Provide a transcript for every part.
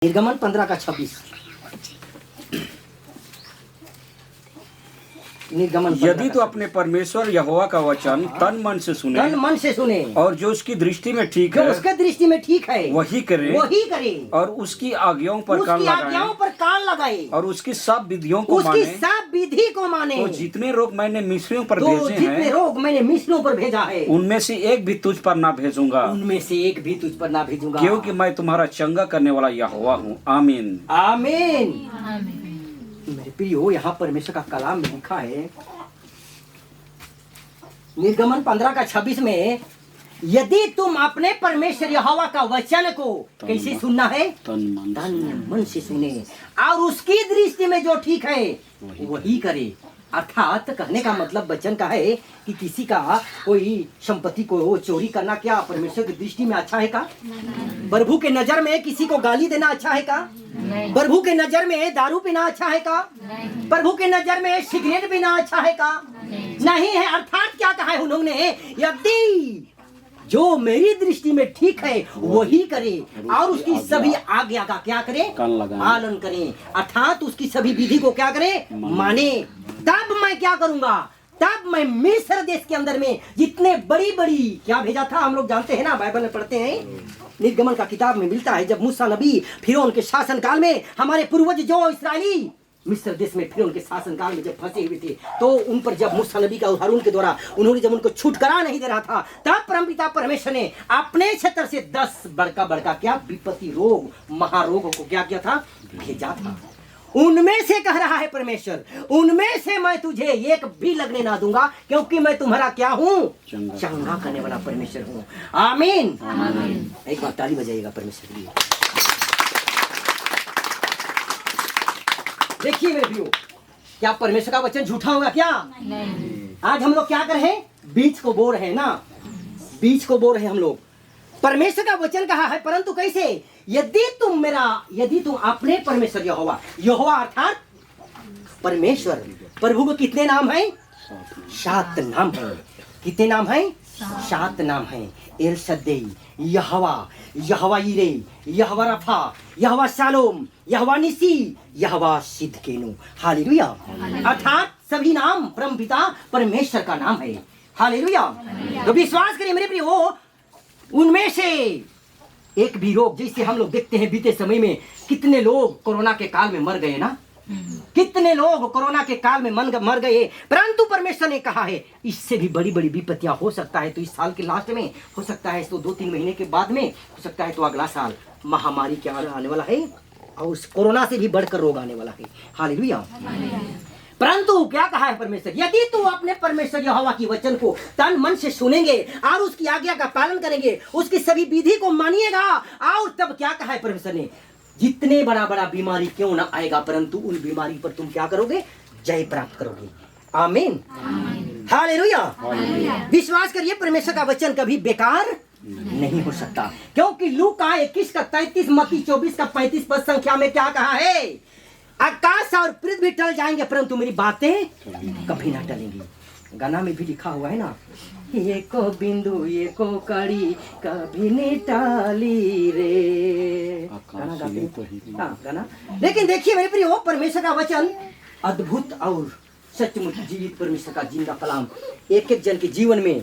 निर्गमन 15 का 26। निर्गमन 15 यदि तो अपने परमेश्वर यहोवा का वचन तन मन से सुने, तन मन से सुने और जो उसकी दृष्टि में ठीक जो है उसके दृष्टि में ठीक है वही करे, और उसकी आज्ञाओं पर कान उसकी लगाए, आज्ञाओं पर कान लगाए और उसकी सब विधियों को उसकी माने, सब विधि को माने। तो जितने रोग मैंने मिस्रियों पर तो भेजे जितने हैं रोग मैंने मिस्रों पर भेजा है उनमें से एक भी तुझ पर ना भेजूंगा, उनमें से एक भी तुझ पर ना भेजूंगा, क्योंकि मैं तुम्हारा चंगा करने वाला यहोवा हूँ। आमीन। आमीन। मेरे प्रियो, यहाँ परमेश्वर का कलाम में लिखा है निर्गमन 15 का 26 में, यदि तुम अपने परमेश्वर यहोवा का वचन को कैसे सुनना है, तन मन से सुने, और उसकी दृष्टि में जो ठीक है वही करे। अर्थात कहने का मतलब वचन का है कि किसी का कोई संपत्ति को चोरी करना क्या परमेश्वर की दृष्टि में अच्छा है का? प्रभु के नजर में किसी को गाली देना अच्छा है का? प्रभु के नजर में दारू पीना अच्छा है का? प्रभु के नजर में सिगरेट पीना अच्छा है का? नहीं है। अर्थात क्या कहा है उन्होंने, यदि जो मेरी दृष्टि में ठीक है वही करे और उसकी सभी आज्ञा का क्या करे, पालन करे। अर्थात उसकी सभी विधि को क्या करे, माने। तब मैं क्या करूंगा, तब मैं मिस्र देश के अंदर में जितने बड़ी बड़ी क्या भेजा था, हम लोग जानते हैं ना, बाइबल में पढ़ते हैं, निर्गमन का किताब में मिलता है, जब मूसा नबी फिरौन के शासन काल में, हमारे पूर्वज जो इसराइली मिस्र देश में फिरौन के शासन काल में जब फंसे हुए थे, तो उन पर जब मूसा नबी का हारून के द्वारा उन्होंने जब उनको छुटकारा नहीं दे रहा था, तब परमपिता परमेश्वर ने अपने क्षेत्र से 10 बड़का बड़का क्या विपत्ति रोग, महारोगों को क्या किया था, भेजा था। उनमें से कह रहा है परमेश्वर, उनमें से मैं तुझे एक भी लगने ना दूंगा, क्योंकि मैं तुम्हारा क्या हूँ, चंगा करने वाला परमेश्वर हूँ। आमीन। एक बार ताली बजाइएगा परमेश्वर के लिए। देखिए मेरे प्रियो, क्या परमेश्वर का वचन झूठा होगा क्या? नहीं। आज हम लोग क्या कर रहे हैं, बीज को बो रहे हैं ना, बीज को बो रहे हैं हम लोग। परमेश्वर का वचन कहा है, परंतु कैसे, यदि तुम अपने परमेश्वर यहोवा अर्थात परमेश्वर, प्रभु को कितने नाम है, 7 नाम है। कितने नाम है, 7 नाम है। एल शद्दै, यहोवा, यहोवा यिरे, यहोवा रफा, यहोवा शालोम, यहोवा निसी, यहोवा सिद्केनु। हालेलुया। अर्थात सभी नाम परमपिता परमेश्वर का नाम है। हालेलुया। तो विश्वास करिए मेरे प्रियो, उनमें से एक भी रोग, जैसे हम लोग देखते हैं बीते समय में कितने लोग कोरोना के काल में मर गए ना, कितने लोग कोरोना के काल में मर गए, परंतु परमेश्वर ने कहा है इससे भी बड़ी बड़ी विपत्तियां हो सकता है, तो इस साल के लास्ट में हो सकता है, तो 2-3 महीने के बाद में हो सकता है, तो अगला साल महामारी क्या आने वाला है, और उस कोरोना से भी बढ़कर रोग आने वाला है। हालेलुया। परंतु क्या कहा है परमेश्वर, यदि तू अपने परमेश्वर यहोवा की वचन को तन मन से सुनेंगे और उसकी आज्ञा का पालन करेंगे, उसकी सभी विधि को मानिएगा, और तब क्या कहा है परमेश्वर ने, जितने बड़ा बड़ा बीमारी क्यों ना आएगा, परंतु उन बीमारी पर तुम क्या करोगे, जय प्राप्त करोगे। आमीन। हालेलुया। विश्वास करिए, परमेश्वर का वचन कभी बेकार नहीं हो सकता, क्योंकि लूका 21 का 33, मत्ती 24 का 35 पद संख्या में क्या कहा है, आकाश और पृथ्वी टल जाएंगे परंतु मेरी बातें कभी ना टलेंगी। गाना में भी लिखा हुआ है ना, एको बिंदु एको कड़ी कभी नहीं टाली रे। गाना गाते हैं, हाँ गाना। लेकिन देखिए मेरे प्रियो, परमेश्वर का वचन अद्भुत और सचमुच जीवित परमेश्वर का जिंदा कलाम एक एक जन के जीवन में,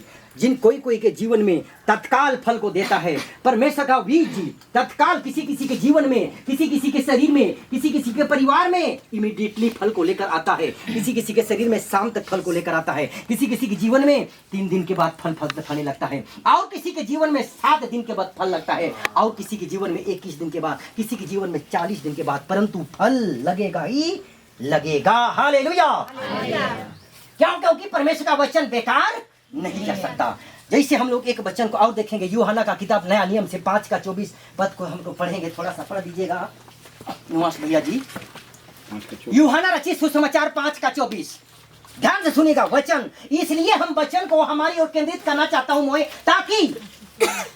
कोई के जीवन में तत्काल फल को देता है। परमेश्वर का बीज तत्काल किसी किसी के जीवन में, किसी किसी के शरीर में, किसी किसी के परिवार में इमीडिएटली फल को लेकर आता है, किसी किसी के शरीर में शाम तक फल को लेकर आता है, किसी किसी के जीवन में 3 दिन के बाद फल दिखाने लगता है, और किसी के जीवन में 7 दिन के बाद फल लगता है, और किसी के जीवन में 21 दिन के बाद, किसी के जीवन में 40 दिन के बाद, परंतु फल लगेगा ही लगेगा। हालेलुया। क्यों? क्योंकि परमेश्वर का वचन बेकार नहीं जा सकता। जैसे हम लोग एक वचन को और देखेंगे, यूहन्ना का किताब नया नियम से 5 का 24 पद को हम लोग पढ़ेंगे, थोड़ा सा पढ़ दीजिएगा उमास भैया जी। यूहन्ना रचित सुसमाचार 5 का 24, ध्यान से सुनिएगा वचन। इसलिए हम वचन को हमारी ओर केंद्रित करना चाहता हूं मैं, ताकि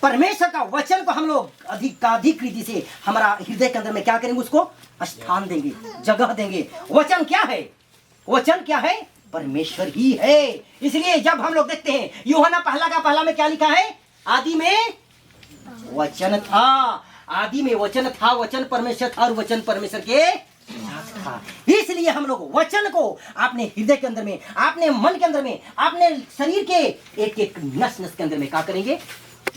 परमेश्वर का वचन को हम लोग अधिक रीति से हमारा हृदय के अंदर में क्या करेंगे, उसको स्थान देंगे, जगह देंगे। वचन क्या है, वचन क्या है, परमेश्वर ही है। इसलिए जब हम लोग देखते हैं यूहन्ना 1 का 1 में क्या लिखा है, आदि में वचन था आदि में वचन था, वचन परमेश्वर था और वचन परमेश्वर के साथ था। इसलिए हम लोग वचन को अपने हृदय के अंदर में, अपने मन के अंदर में, अपने शरीर के एक एक नस नस के अंदर में क्या करेंगे,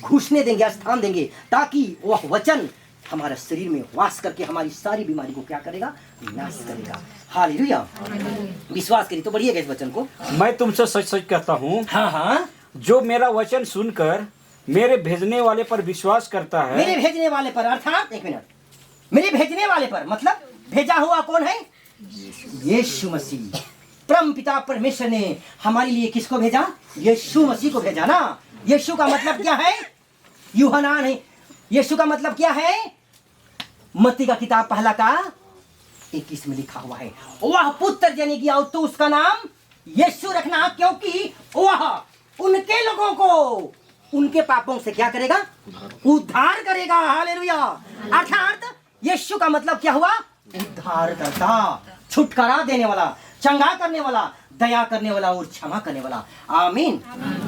घुसने देंगे, स्थान देंगे, ताकि वह वचन हमारा शरीर में वास करके हमारी सारी बीमारी को क्या करेगा, नाश करेगा। हालेलुया। विश्वास करिए तो बढ़िएगा इस वचन को। मैं तुमसे सच सच कहता हूँ, हाँ हाँ, जो मेरा वचन सुनकर मेरे भेजने वाले पर विश्वास करता है, मेरे भेजने वाले पर, अर्थात एक मिनट, मेरे भेजने वाले पर मतलब भेजा हुआ कौन है, यीशु मसीह। परम पिता परमेश्वर ने हमारे लिए किसको भेजा, यीशु मसीह को भेजा ना। यीशु का मतलब क्या है, यूहन्ना नहीं, यीशु का मतलब क्या है, मत्ती का किताब पहला का 21 में लिखा हुआ है, वह पुत्र जने किया तो उसका नाम यीशु रखना, क्योंकि वह उनके लोगों को उनके पापों से क्या करेगा, उद्धार करेगा। हालेलुया। अर्थात यीशु का मतलब क्या हुआ, उद्धार करता, छुटकारा देने वाला, चंगा करने वाला, दया करने वाला और क्षमा करने वाला। आमीन।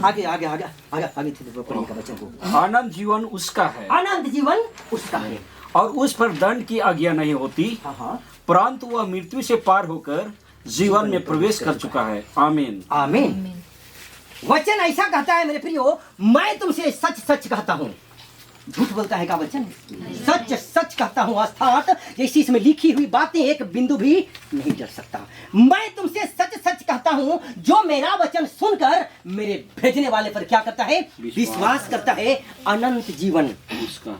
आगे आगे आगे आगे आगे पढ़िएगा बच्चों को। आनंद जीवन उसका है, आनंद जीवन उसका है, और उस पर दंड की आज्ञा नहीं होती, हाँ, परंतु वह मृत्यु से पार होकर जीवन में प्रवेश कर चुका है। आमीन। आमीन। वचन ऐसा कहता है मेरे प्रियो, मैं तुमसे सच सच कहता हूँ, झूठ बोलता है का वचन, सच सच कहता हूँ, अर्थात जैसी इसमें लिखी हुई बातें एक बिंदु भी नहीं डर सकता। मैं तुमसे सच सच कहता हूँ, जो मेरा वचन सुनकर मेरे भेजने वाले पर क्या करता है, विश्वास करता है, अनंत जीवन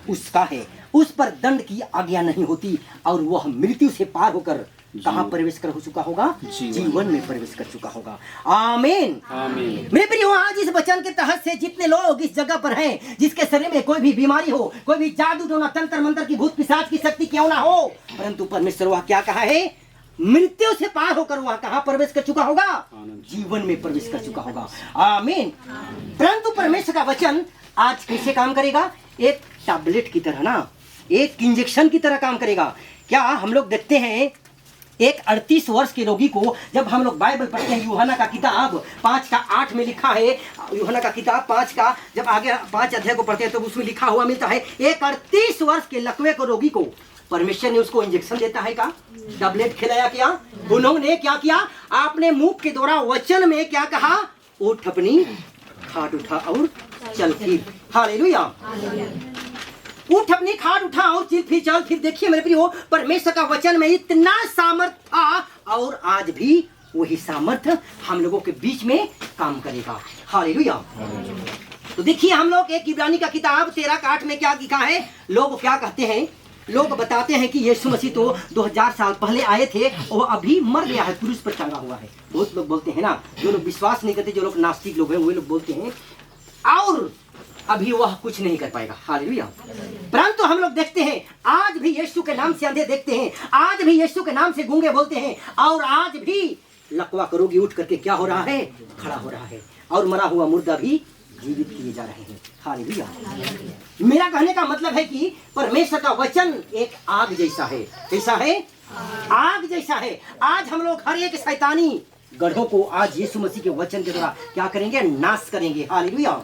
उसका है, उस पर दंड की आज्ञा नहीं होती, और वह मृत्यु से पार होकर कहाँ प्रवेश कर हो चुका होगा, जीवन में प्रवेश कर चुका होगा। आमीन। आमीन। मेरे प्रियो, आज इस वचन के तहत से जितने लोग इस जगह पर हैं, जिसके शरीर में कोई भी बीमारी हो, कोई भी जादू टोना तंत्र मंत्र की भूत पिशाच की शक्ति क्यों ना हो, परंतु परमेश्वर वह क्या कहा है, मृत्यु से पार होकर वह कहाँ प्रवेश कर चुका होगा, जीवन में प्रवेश कर चुका होगा। आमीन। परंतु परमेश्वर का वचन आज कैसे काम करेगा, एक टैबलेट की तरह ना, एक इंजेक्शन की तरह काम करेगा। क्या हम लोग देखते हैं, एक 38 वर्ष के रोगी को जब हम लोग बाइबल पढ़ते हैं, यूहन्ना का किताब 5:8 में लिखा है, यूहन्ना का किताब 5 का जब आगे 5 अध्याय को पढ़ते हैं तो उसमें लिखा हुआ मिलता है, एक 38 वर्ष के लकवे को रोगी को परमेश्वर ने उसको इंजेक्शन देता है का, टैबलेट खिलाया क्या, उन्होंने क्या किया, आपने मुंह के द्वारा वचन में क्या कहा, उठ अपनी खाट उठा और चल फिर। हालेलुया। उठ अपनी खाट उठा और चल फिर। देखिए मेरे प्रियो, परमेश्वर का वचन में इतना सामर्थ्य था, और आज भी वही सामर्थ्य हम लोगों के बीच में काम करेगा। हालेलुया। तो देखिए हम लोग एक इब्रानी का किताब 13:8 में क्या लिखा है, लोग क्या कहते हैं, लोग बताते हैं कि यीशु मसीह तो 2000 साल पहले आए थे और अभी मर गया है, क्रूस पर टंगा हुआ है। बहुत लोग बोलते हैं ना, जो लोग विश्वास नहीं करते, जो लोग नास्तिक लोग हैं, वो लोग बोलते हैं, और अभी वह कुछ नहीं कर पाएगा। हालेलुया। परंतु हम लोग देखते हैं, आज भी यीशु के नाम से अंधे देखते हैं, आज भी यीशु के नाम से गूंगे बोलते हैं, और आज भी लकवा का रोगी उठ करके क्या हो रहा है, खड़ा हो रहा है, और मरा हुआ मुर्दा भी जीवित किए जा रहे हैं। हालेलुया। मेरा कहने का मतलब है कि परमेश्वर का वचन एक आग जैसा है। कैसा है, आग जैसा है। आज हम लोग हर एक शैतानी गढ़ों को आज यीशु मसीह के वचन के द्वारा क्या करेंगे, नाश करेंगे। हालेलुया।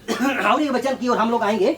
और ये वचन की ओर हम लोग आएंगे।